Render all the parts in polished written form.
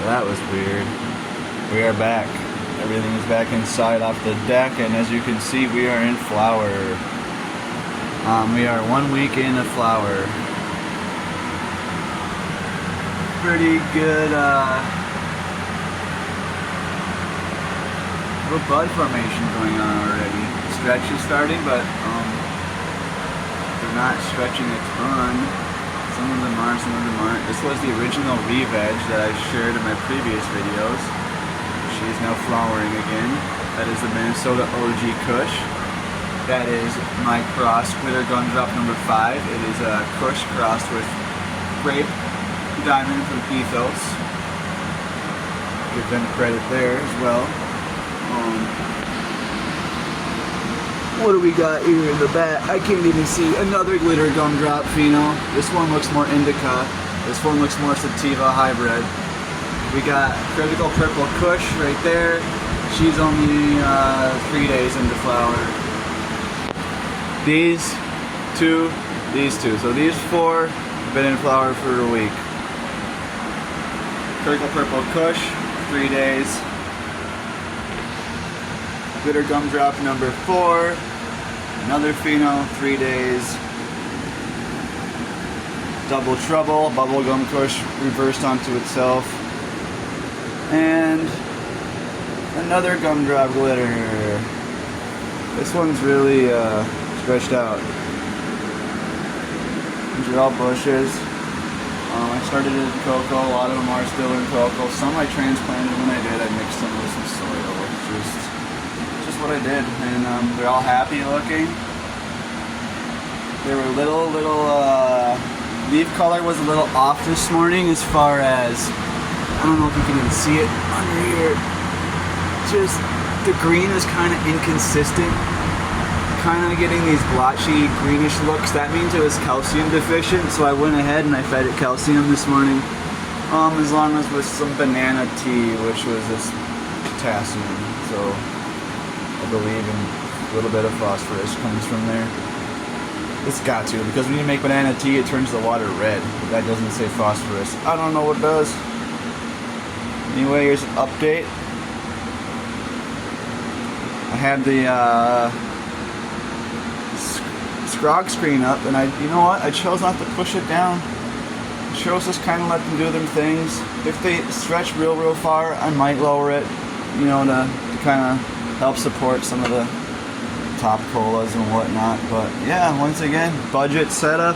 that was weird. We are back. Everything is back inside off the deck, and as you can see, we are in flower. We are 1 week into flower. Pretty good little bud formation going on already. Stretch is starting, but they're not stretching a ton. Some of them are, some of them aren't. This was the original re-veg that I shared in my previous videos. She's now flowering again. That is the Minnesota OG Kush. That is my cross glitter gumdrop number 5. It is a Kush crossed with grape diamond from Ethos. Give them credit there as well. What do we got here in the back? I can't even see. Another glitter gumdrop pheno. This one looks more indica. This one looks more sativa hybrid. We got Critical Purple Kush right there. She's only 3 days into flower. These two. So these 4 have been in flower for a week. Critical Purple Kush, 3 days. Glitter Gumdrop number 4. Another pheno, 3 days. Double Trouble, Bubblegum Kush reversed onto itself. And another gumdrop glitter. This one's really stretched out. These are all bushes. I started it in cocoa. A lot of them are still in cocoa. Some I transplanted. When I did, I mixed them with some soil. Just what I did, and they're all happy looking. They were little leaf color was a little off this morning as far as, I don't know if you can even see it under here. Just the green is kind of inconsistent, kind of getting these blotchy greenish looks. That means it was calcium deficient, so I went ahead and I fed it calcium this morning, as long as with some banana tea, which was this potassium. So I believe in a little bit of phosphorus comes from there. It's got to, because when you make banana tea, it turns the water red. But that doesn't say phosphorus. I don't know what does. Anyway, here's an update. I had the scrog screen up, and you know what? I chose not to push it down. I chose just kind of let them do them things. If they stretch real far, I might lower it, you know, to kind of help support some of the top colas and whatnot. But yeah, once again, budget setup.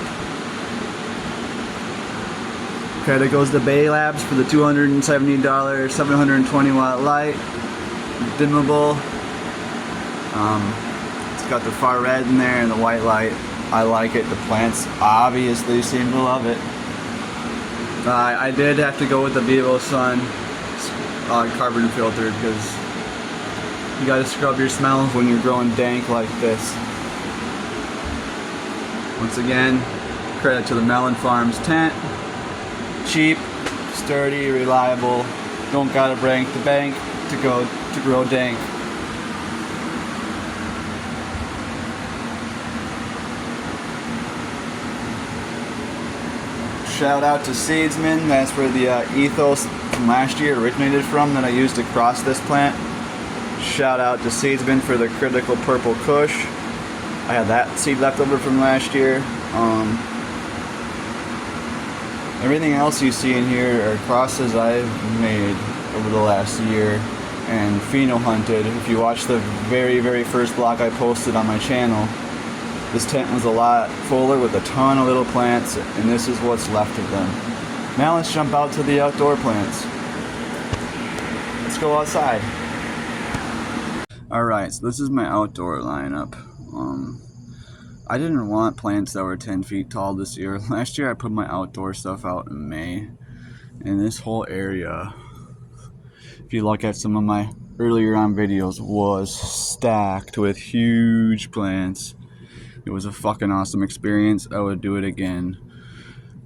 Credit goes to Bay Labs for the $270 720 watt light, dimmable. It's got the far red in there and the white light. I like it. The plants obviously seem to love it. I did have to go with the Vivo Sun carbon filter, because you gotta scrub your smells when you're growing dank like this. Once again, credit to the Melon Farms tent. Cheap, sturdy, reliable. Don't gotta break the bank to grow dank. Shout out to Seedsman. That's where the ethos from last year originated from that I used to cross this plant. Shout out to Seedsman for the Critical Purple Kush. I had that seed left over from last year. Everything else you see in here are crosses I've made over the last year and pheno hunted. If you watch the very first block I posted on my channel, this tent was a lot fuller with a ton of little plants, and this is what's left of them. Now let's jump out to the outdoor plants. Let's go outside. Alright, so this is my outdoor lineup. I didn't want plants that were 10 feet tall this year. Last year I put my outdoor stuff out in May, and this whole area, if you look at some of my earlier on videos, was stacked with huge plants. It was a fucking awesome experience. I would do it again.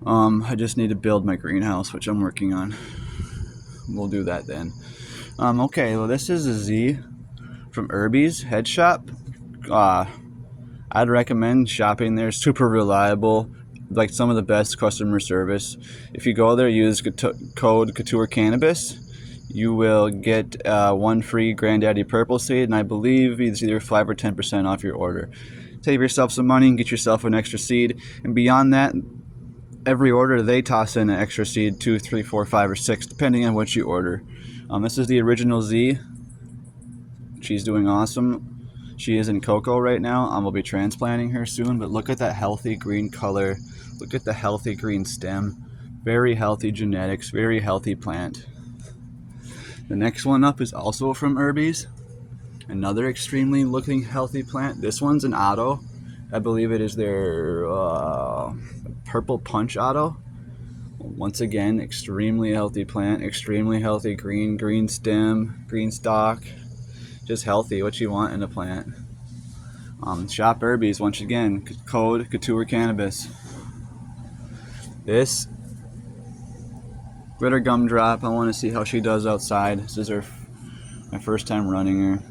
I just need to build my greenhouse, which I'm working on. We'll do that then. Okay, well, this is a Z from Irby's Head Shop. I'd recommend shopping there. Super reliable. like some of the best customer service. If you go there, use code Couture Cannabis, you will get 1 free Granddaddy Purple Seed, and I believe it's either 5 or 10% off your order. Save yourself some money and get yourself an extra seed. And beyond that, every order they toss in an extra seed, 2, 3, 4, 5, or 6, depending on what you order. This is the original Z. She's doing awesome. She is in cocoa right now. We'll be transplanting her soon, but look at that healthy green color. Look at the healthy green stem. Very healthy genetics, very healthy plant. The next one up is also from Herbies. Another extremely looking healthy plant. This one's an auto. I believe it is their purple punch auto. Once again, extremely healthy plant, extremely healthy green stem, green stalk. Just healthy, what you want in a plant. Shop Herbies, once again, code Couture Cannabis. This glitter gumdrop, I want to see how she does outside. This is my first time running her.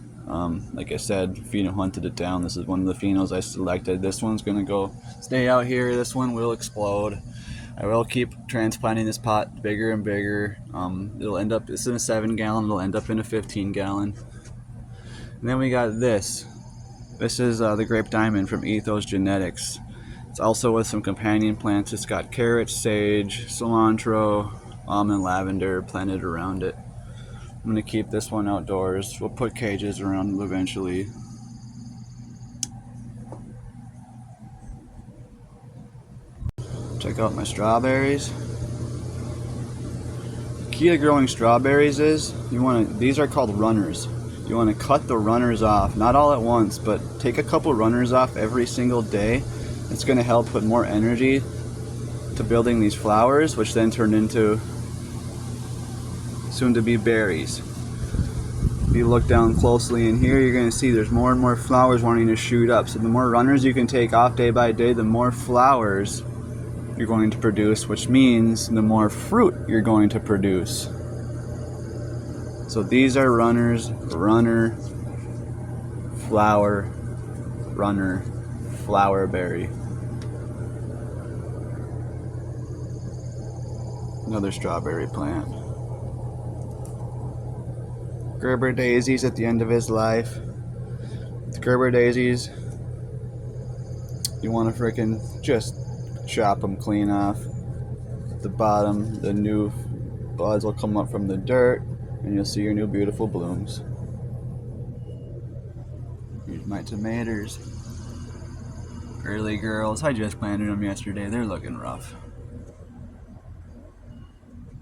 Like I said, pheno hunted it down. This is one of the phenos I selected. This one's gonna go stay out here. This one will explode. I will keep transplanting this pot bigger and bigger. It'll end up, this is in a 7-gallon, it'll end up in a 15-gallon. And then we got this. This is the Grape Diamond from Ethos Genetics. It's also with some companion plants. It's got carrot, sage, cilantro, almond, lavender planted around it. I'm going to keep this one outdoors. We'll put cages around it eventually. Check out my strawberries. The key to growing strawberries is these are called runners. You want to cut the runners off, not all at once, but take a couple runners off every single day. It's going to help put more energy to building these flowers, which then turn into soon to be berries. If you look down closely in here, you're going to see there's more and more flowers wanting to shoot up. So the more runners you can take off day by day, the more flowers you're going to produce, which means the more fruit you're going to produce. So these are runners, runner, flower, runner, flower berry. Another strawberry plant. Gerber daisies at the end of his life. With Gerber daisies, you want to frickin' just chop them clean off. At the bottom, the new buds will come up from the dirt, and you'll see your new beautiful blooms. Here's my tomatoes. Early girls, I just planted them yesterday. They're looking rough.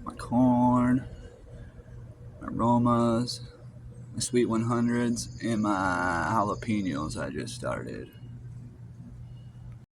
My corn, my aromas, my sweet 100s, and my jalapenos I just started.